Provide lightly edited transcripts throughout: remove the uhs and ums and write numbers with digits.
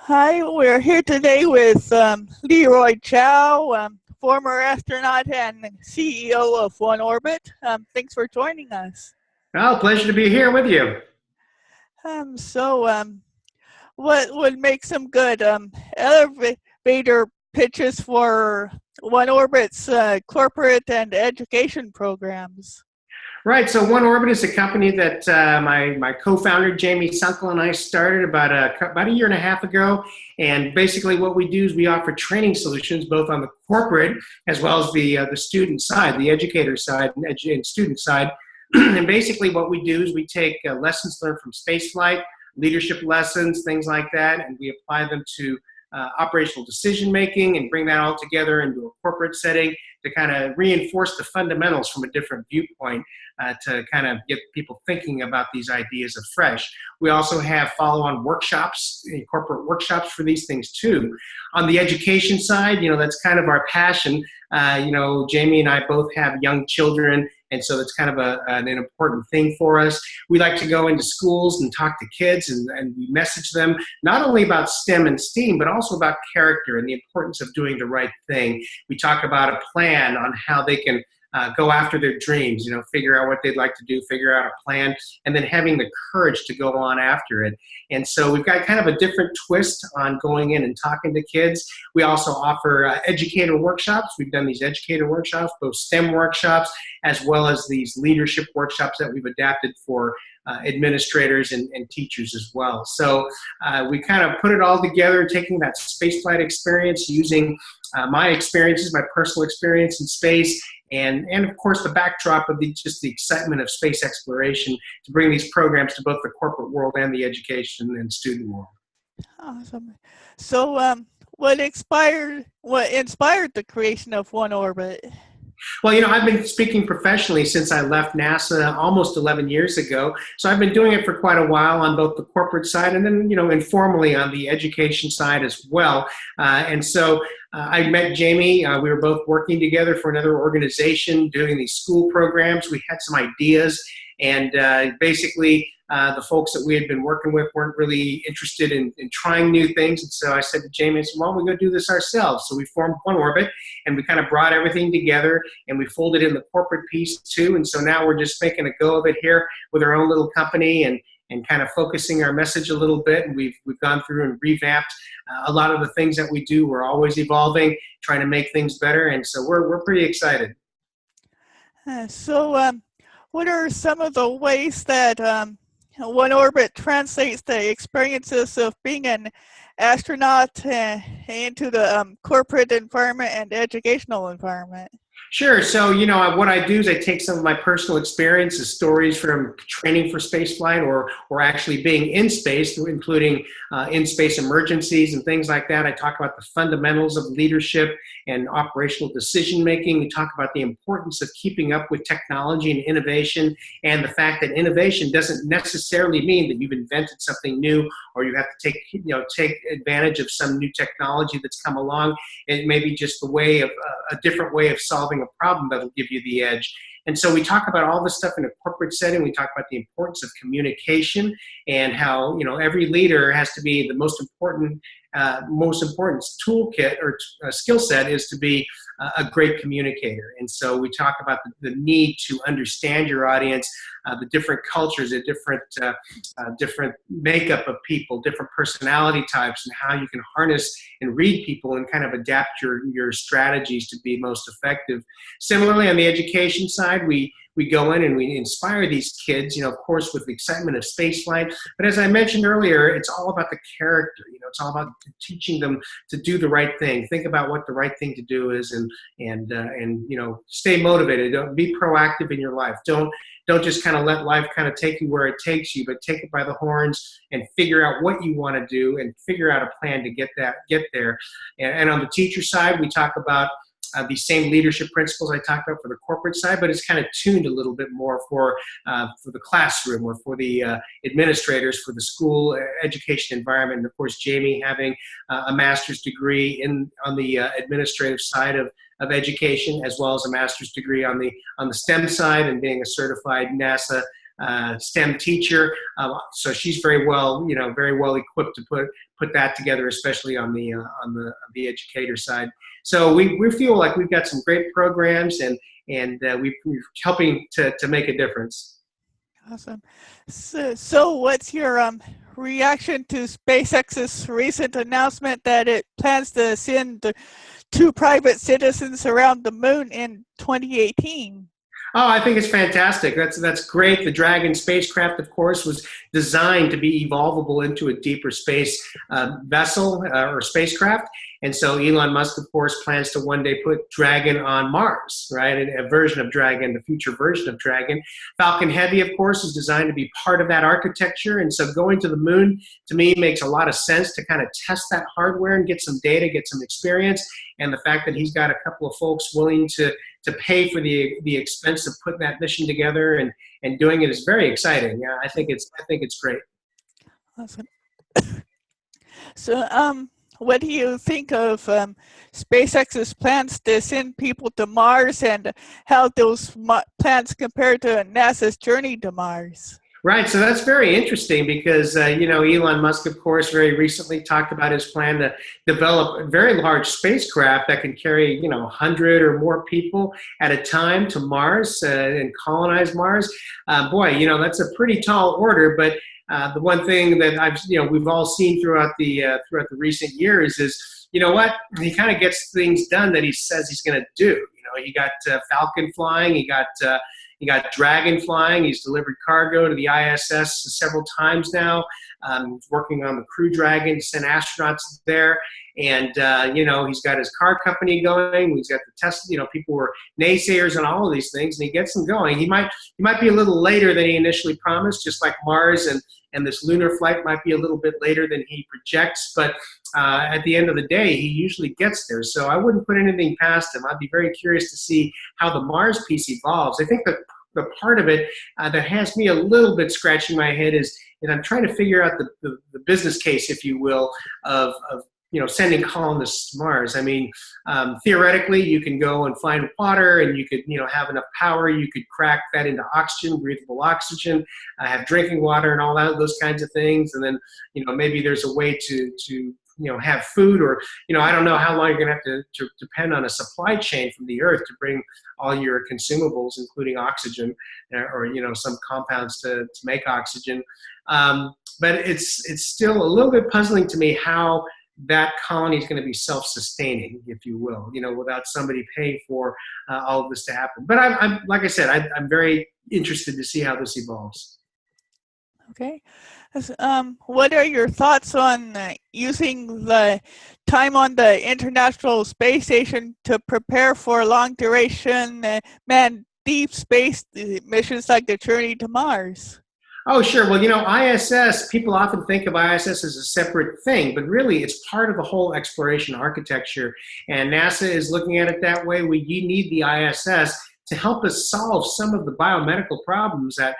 Hi, we're here today with Leroy Chiao, former astronaut and CEO of OneOrbit. Thanks for joining us. Oh, pleasure to be here with you. So, what would make some good elevator pitches for OneOrbit's corporate and education programs? Right, so OneOrbit is a company that my co-founder Jamie Sunkel and I started about a year and a half ago. And basically, what we do is we offer training solutions both on the corporate as well as the student side, the educator side, and student side. And basically, what we do is we take lessons learned from spaceflight, leadership lessons, things like that, and we apply them to operational decision making and bring that all together into a corporate setting to kind of reinforce the fundamentals from a different viewpoint, to kind of get people thinking about these ideas afresh. We also have follow-on workshops, corporate workshops for these things too. On the education side, that's kind of our passion. Jamie and I both have young children, and so it's kind of an important thing for us. We like to go into schools and talk to kids, and we message them not only about STEM and STEAM, but also about character and the importance of doing the right thing. We talk about a plan on how they can go after their dreams, figure out what they'd like to do, figure out a plan, and then having the courage to go on after it. And so we've got kind of a different twist on going in and talking to kids. We also offer educator workshops. We've done these educator workshops, both STEM workshops, as well as these leadership workshops that we've adapted for administrators and teachers as well. So we kind of put it all together, taking that spaceflight experience, using my experiences, my personal experience in space, and of course the backdrop of just the excitement of space exploration to bring these programs to both the corporate world and the education and student world. Awesome. So, what inspired the creation of OneOrbit? Well, I've been speaking professionally since I left NASA almost 11 years ago. So I've been doing it for quite a while on both the corporate side and then, informally on the education side as well. And so I met Jamie. We were both working together for another organization doing these school programs. We had some ideas, and basically the folks that we had been working with weren't really interested in trying new things. And so I said to Jamie, why don't we go do this ourselves? So we formed OneOrbit, and we kind of brought everything together, and we folded in the corporate piece too. And so now we're just making a go of it here with our own little company, and kind of focusing our message a little bit. And we've gone through and revamped a lot of the things that we do. We're always evolving, trying to make things better. And so we're pretty excited. So, what are some of the ways that OneOrbit translates the experiences of being an astronaut into the corporate environment and educational environment? Sure. So, what I do is I take some of my personal experiences, stories from training for spaceflight or actually being in space, including in-space emergencies and things like that. I talk about the fundamentals of leadership and operational decision-making. We talk about the importance of keeping up with technology and innovation, and the fact that innovation doesn't necessarily mean that you've invented something new or you have to take advantage of some new technology that's come along. It may be just a different way of solving a problem that'll give you the edge. And so we talk about all this stuff in a corporate setting. We talk about the importance of communication and how every leader has to be the most important toolkit or skill set is to be a great communicator. And so we talk about the need to understand your audience, the different cultures, the different makeup of people, different personality types, and how you can harness and read people and kind of adapt your strategies to be most effective. Similarly, on the education side, we go in and we inspire these kids, of course, with the excitement of spaceflight. But as I mentioned earlier, it's all about the character. It's all about teaching them to do the right thing. Think about what the right thing to do is, and stay motivated. Don't be proactive in your life. Don't just kind of let life kind of take you where it takes you, but take it by the horns and figure out what you want to do and figure out a plan to get there. And on the teacher side, we talk about these same leadership principles I talked about for the corporate side, but it's kind of tuned a little bit more for the classroom or for the administrators, for the school education environment. And of course, Jamie having a master's degree on the administrative side of education, as well as a master's degree on the STEM side, and being a certified NASA STEM teacher. So she's very well, very well equipped to put that together, especially on the educator side. So we feel like we've got some great programs, and we're helping to make a difference. Awesome. So what's your reaction to SpaceX's recent announcement that it plans to send 2 private citizens around the moon in 2018? Oh, I think it's fantastic. That's great. The Dragon spacecraft, of course, was designed to be evolvable into a deeper space vessel or spacecraft. And so Elon Musk, of course, plans to one day put Dragon on Mars, right? A version of Dragon, the future version of Dragon. Falcon Heavy, of course, is designed to be part of that architecture. And so going to the moon, to me, makes a lot of sense to kind of test that hardware and get some data, get some experience. And the fact that he's got a couple of folks willing to pay for the expense of putting that mission together and doing it is very exciting. Yeah, I think it's great. Awesome. So, what do you think of SpaceX's plans to send people to Mars, and how those plans compare to NASA's journey to Mars? Right, so that's very interesting because, Elon Musk, of course, very recently talked about his plan to develop a very large spacecraft that can carry, 100 or more people at a time to Mars and colonize Mars. Boy, that's a pretty tall order, but the one thing that we've all seen throughout the recent years is, what, he kind of gets things done that he says he's going to do. He got Falcon flying, he got Dragon flying. He's delivered cargo to the ISS several times now. He's working on the Crew Dragon to send astronauts there. And, he's got his car company going. He's got the Tesla, people were naysayers on all of these things, and he gets them going. He might be a little later than he initially promised, just like Mars and this lunar flight might be a little bit later than he projects. But at the end of the day, he usually gets there. So I wouldn't put anything past him. I'd be very curious to see how the Mars piece evolves. I think that the part of it that has me a little bit scratching my head is I'm trying to figure out the business case, if you will, of sending colonists to Mars. I mean, theoretically, you can go and find water, and you could, have enough power. You could crack that into oxygen, breathable oxygen, have drinking water, and all those kinds of things. And then, maybe there's a way to have food, or, I don't know how long you're going to have to depend on a supply chain from the Earth to bring all your consumables, including oxygen, or, some compounds to make oxygen. But it's still a little bit puzzling to me how that colony is going to be self-sustaining, if you will, without somebody paying for all of this to happen. But I'm like I said, I'm very interested to see how this evolves. Okay. What are your thoughts on using the time on the International Space Station to prepare for long-duration manned deep space missions like the journey to Mars? Oh, sure. Well, ISS, people often think of ISS as a separate thing, but really it's part of the whole exploration architecture. And NASA is looking at it that way. You need the ISS to help us solve some of the biomedical problems that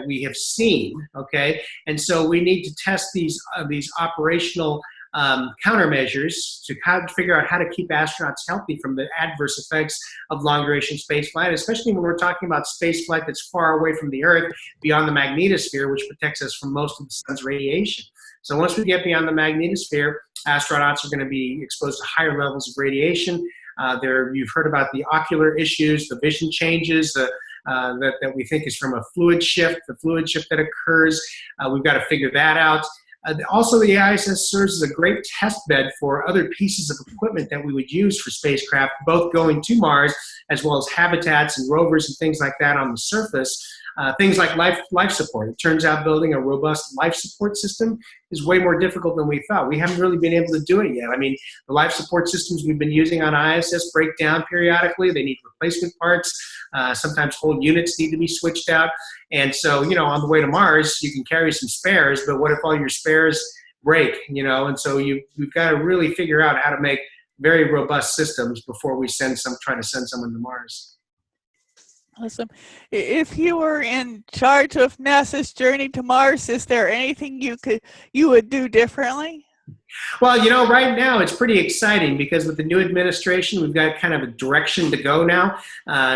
we have seen, okay? And so we need to test these operational countermeasures to figure out how to keep astronauts healthy from the adverse effects of long-duration spaceflight, especially when we're talking about spaceflight that's far away from the Earth, beyond the magnetosphere, which protects us from most of the sun's radiation. So once we get beyond the magnetosphere, astronauts are going to be exposed to higher levels of radiation. You've heard about the ocular issues, the vision changes, that we think is from a fluid shift, the fluid shift that occurs. We've got to figure that out. Also, the ISS serves as a great test bed for other pieces of equipment that we would use for spacecraft, both going to Mars as well as habitats and rovers and things like that on the surface. Things like life support. It turns out building a robust life support system is way more difficult than we thought. We haven't really been able to do it yet. I mean, the life support systems we've been using on ISS break down periodically. They need replacement parts. Sometimes whole units need to be switched out. And so, on the way to Mars, you can carry some spares, but what if all your spares break, And so we've got to really figure out how to make very robust systems before we try to send someone to Mars. Awesome. If you were in charge of NASA's journey to Mars, is there anything you would do differently? Well, you know, right now it's pretty exciting because with the new administration, we've got kind of a direction to go now.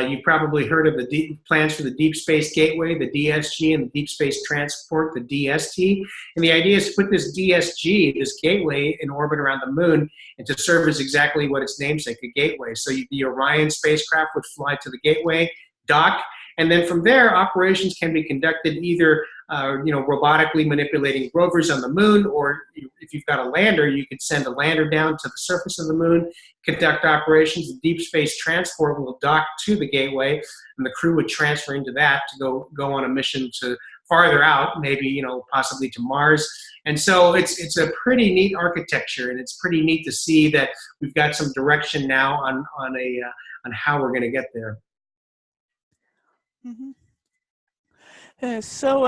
You've probably heard of the plans for the Deep Space Gateway, the DSG, and the Deep Space Transport, the DST. And the idea is to put this DSG, this gateway, in orbit around the moon and to serve as exactly what its namesake, a gateway. So the Orion spacecraft would fly to the gateway, dock, and then from there, operations can be conducted either robotically manipulating rovers on the moon, or if you've got a lander, you could send a lander down to the surface of the moon, conduct operations. The deep space transport will dock to the gateway, and the crew would transfer into that to go on a mission to farther out, maybe possibly to Mars. And so it's a pretty neat architecture, and it's pretty neat to see that we've got some direction now on how we're going to get there. Mm-hmm. So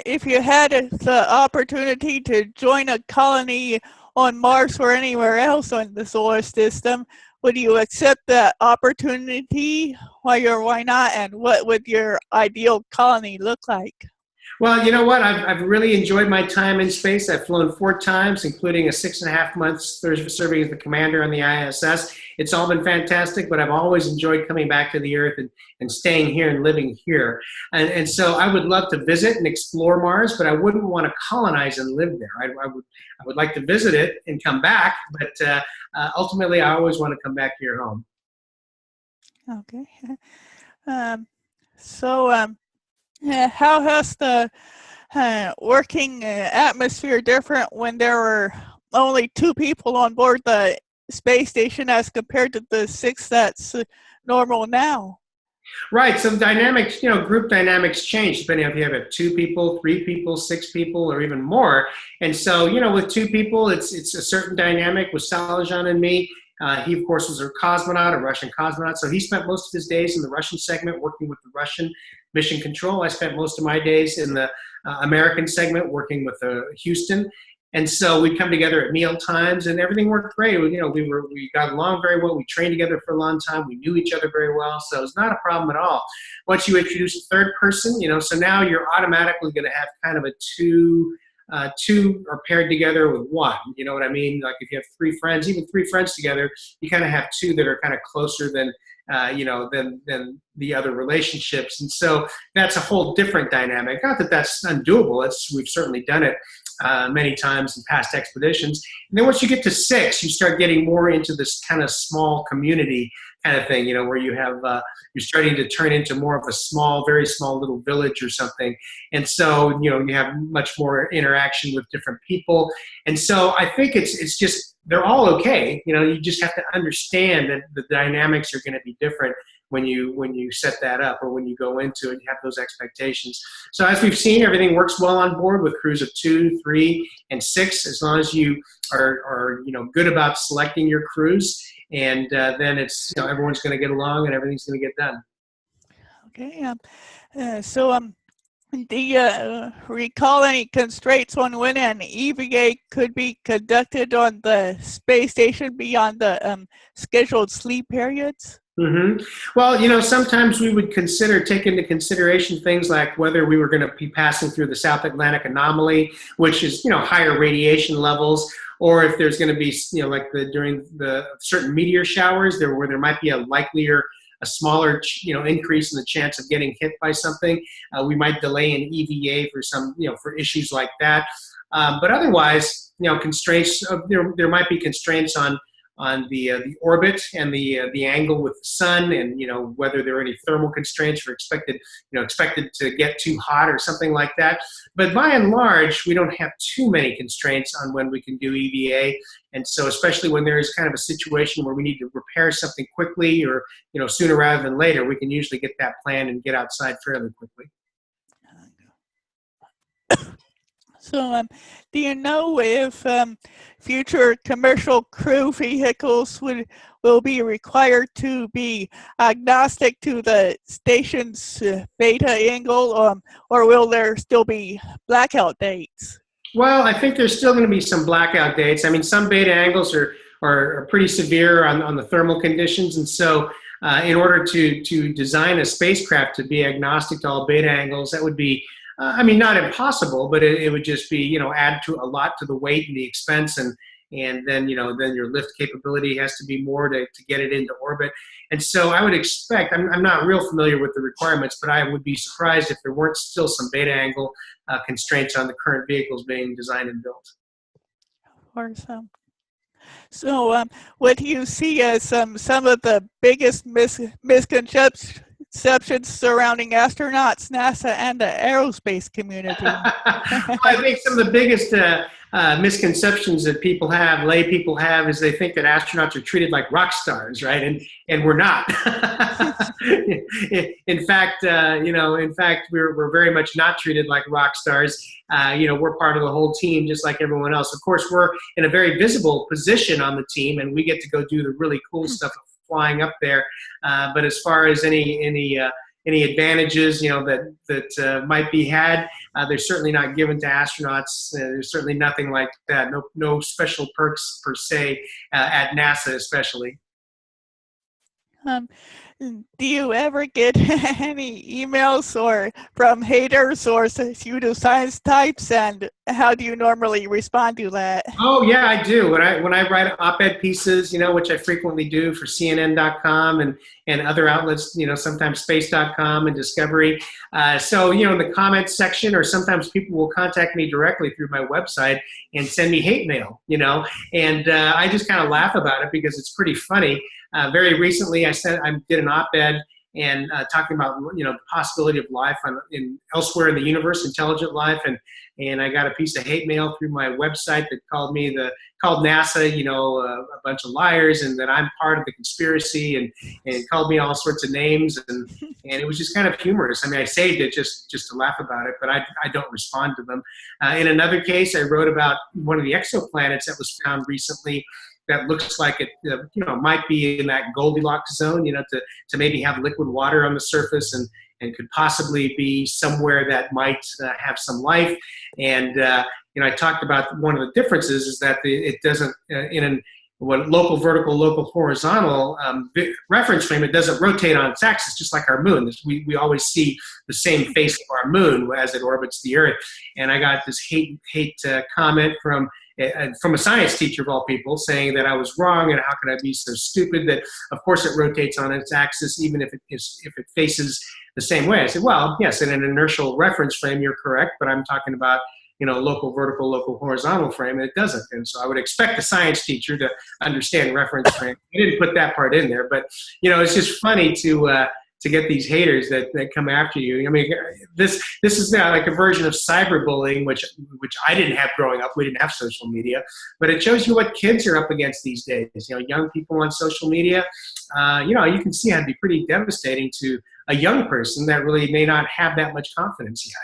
if you had the opportunity to join a colony on Mars or anywhere else on the solar system, would you accept that opportunity? Why not? And what would your ideal colony look like? Well, you know what? I've really enjoyed my time in space. I've flown 4 times, including a 6.5 months serving as the commander on the ISS. It's all been fantastic, but I've always enjoyed coming back to the Earth and staying here and living here. And so I would love to visit and explore Mars, but I wouldn't want to colonize and live there. I would like to visit it and come back, but ultimately I always want to come back here home. Okay. How has the working atmosphere different when there were only 2 people on board the space station as compared to the 6 that's normal now? Right. So dynamics, group dynamics change depending on if you have 2 people, 3 people, 6 people, or even more. And so, with 2 people, it's a certain dynamic with Salajan and me. He, of course, was a cosmonaut, a Russian cosmonaut. So he spent most of his days in the Russian segment working with the Russian mission control. I spent most of my days in the American segment working with Houston. And so we'd come together at meal times, and everything worked great. We got along very well. We trained together for a long time. We knew each other very well, so it was not a problem at all. Once you introduce a third person, so now you're automatically going to have kind of a two are paired together with 1. You know what I mean? Like if you have 3 friends, even 3 friends together, you kind of have 2 that are kind of closer than the other relationships. And so that's a whole different dynamic. Not that that's undoable. We've certainly done it many times in past expeditions. And then once you get to 6, you start getting more into this kind of small community kind of thing, where you have, you're starting to turn into more of a small, very small little village or something. And so, you have much more interaction with different people. And so I think it's just, they're all okay. You just have to understand that the dynamics are going to be different when you set that up or when you go into it, you have those expectations. So as we've seen, everything works well on board with crews of 2, 3, and 6, as long as you are good about selecting your crews. And then it's everyone's going to get along and everything's going to get done. Okay. Do you recall any constraints on when an EVA could be conducted on the space station beyond the scheduled sleep periods? Mm-hmm. Well, sometimes we would take into consideration things like whether we were going to be passing through the South Atlantic anomaly, which is, higher radiation levels, or if there's going to be, during the certain meteor showers where there might be a smaller, increase in the chance of getting hit by something. We might delay an EVA for for issues like that. But otherwise, constraints, there might be constraints on the orbit and the angle with the sun, and whether there are any thermal constraints for expected to get too hot or something like that. But by and large, we don't have too many constraints on when we can do EVA. And so especially when there is kind of a situation where we need to repair something quickly or sooner rather than later, we can usually get that planned and get outside fairly quickly. So, do you know if future commercial crew vehicles will be required to be agnostic to the station's beta angle, or will there still be blackout dates? Well, I think there's still going to be some blackout dates. I mean, some beta angles are pretty severe on the thermal conditions, and so in order to design a spacecraft to be agnostic to all beta angles, that would be I mean, not impossible, but it would just be, add to a lot to the weight and the expense, and then, then your lift capability has to be more to get it into orbit. And so I would expect, I'm not real familiar with the requirements, but I would be surprised if there weren't still some beta angle constraints on the current vehicles being designed and built. Or some. So what do you see as some of the biggest misconceptions surrounding astronauts, NASA, and the aerospace community? Well, I think some of the biggest misconceptions that lay people have, is they think that astronauts are treated like rock stars, right? And we're not. In fact, we're very much not treated like rock stars. We're part of the whole team, just like everyone else. Of course, we're in a very visible position on the team, and we get to go do the really cool stuff of flying up there. But as far as any advantages, that might be had, they're certainly not given to astronauts. There's certainly nothing like that. No special perks per se at NASA, especially. Do you ever get any emails or from haters or pseudoscience types, and how do you normally respond to that? Oh yeah, I do. When I write op-ed pieces, which I frequently do for CNN.com and other outlets, sometimes Space.com and Discovery. So in the comments section, or sometimes people will contact me directly through my website and send me hate mail. And I just kind of laugh about it because it's pretty funny. Very recently, I did an op-ed and talking about the possibility of life elsewhere in the universe, intelligent life, and I got a piece of hate mail through my website that called NASA a bunch of liars, and that I'm part of the conspiracy, and called me all sorts of names, and it was just kind of humorous. I mean, I saved it just to laugh about it, but I don't respond to them. In another case, I wrote about one of the exoplanets that was found recently that looks like it, might be in that Goldilocks zone, to maybe have liquid water on the surface and could possibly be somewhere that might have some life. And, I talked about one of the differences is that it doesn't, local vertical, local horizontal reference frame, it doesn't rotate on its axis, just like our moon. We always see the same face of our moon as it orbits the Earth. And I got this hate comment from a science teacher of all people, saying that I was wrong, and how could I be so stupid that of course it rotates on its axis even if it faces the same way. I said, well, yes, in an inertial reference frame you're correct, but I'm talking about local vertical, local horizontal frame, and it doesn't. And so I would expect a science teacher to understand reference frame. I didn't put that part in there, but it's just funny to get these haters that come after you. I mean, this is now like a version of cyberbullying, which I didn't have growing up. We didn't have social media, but it shows you what kids are up against these days. Young people on social media. You can see how it'd be pretty devastating to a young person that really may not have that much confidence yet.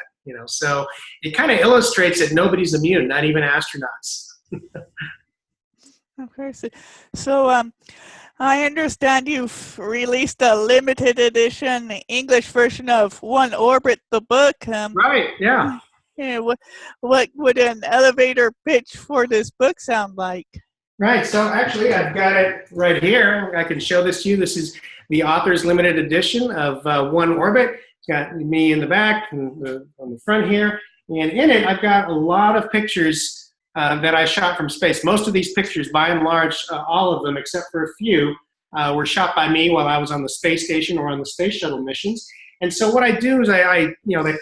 So it kind of illustrates that nobody's immune, not even astronauts. Of course. So I understand you've released a limited edition English version of OneOrbit, the book. Right, yeah. What would an elevator pitch for this book sound like? Right, so actually I've got it right here. I can show this to you. This is the author's limited edition of OneOrbit. It's got me in the back and on the front here. And in it, I've got a lot of pictures that I shot from space. Most of these pictures, by and large, all of them, except for a few, were shot by me while I was on the space station or on the space shuttle missions. And so what I do is I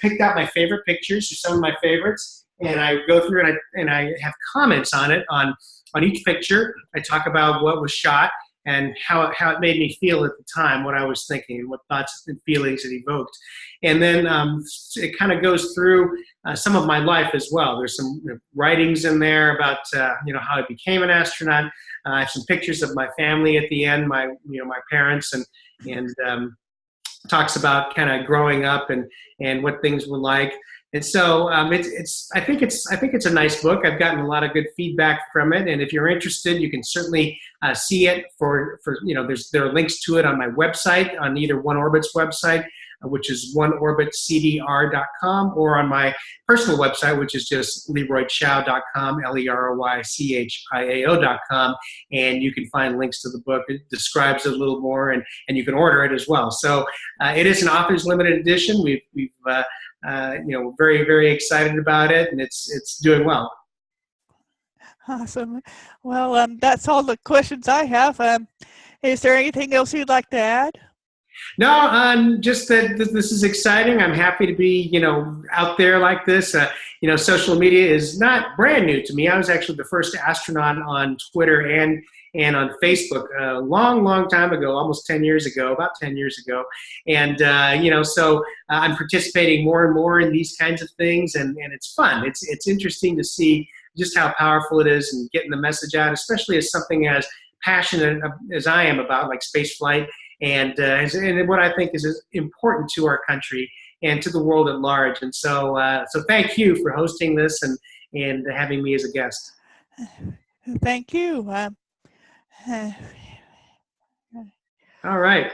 picked out my favorite pictures, or some of my favorites, and I go through and I have comments on it, on each picture. I talk about what was shot and how it made me feel at the time, what I was thinking, and what thoughts and feelings it evoked. And then it kind of goes through some of my life as well. There's some writings in there about how I became an astronaut. I have some pictures of my family at the end, my parents, and talks about kind of growing up and what things were like. And so I think it's a nice book. I've gotten a lot of good feedback from it, and if you're interested, you can certainly see it. There are links to it on my website, on either OneOrbit's website, which is OneOrbitCDR.com, or on my personal website, which is just LeroyChiao.com, LeroyChiao.com, and you can find links to the book. It describes it a little more, and you can order it as well. So it is an author's limited edition. We've very, very excited about it, and it's doing well. Awesome. Well, that's all the questions I have. Is there anything else you'd like to add? No, just that this is exciting. I'm happy to be, out there like this. Social media is not brand new to me. I was actually the first astronaut on Twitter and on Facebook a long, long time ago, almost 10 years ago, about 10 years ago. And, so I'm participating more and more in these kinds of things, and it's fun. It's interesting to see just how powerful it is and getting the message out, especially as something as passionate as I am about, like space flight, and what I think is important to our country and to the world at large. And so thank you for hosting this and having me as a guest. Thank you. All right.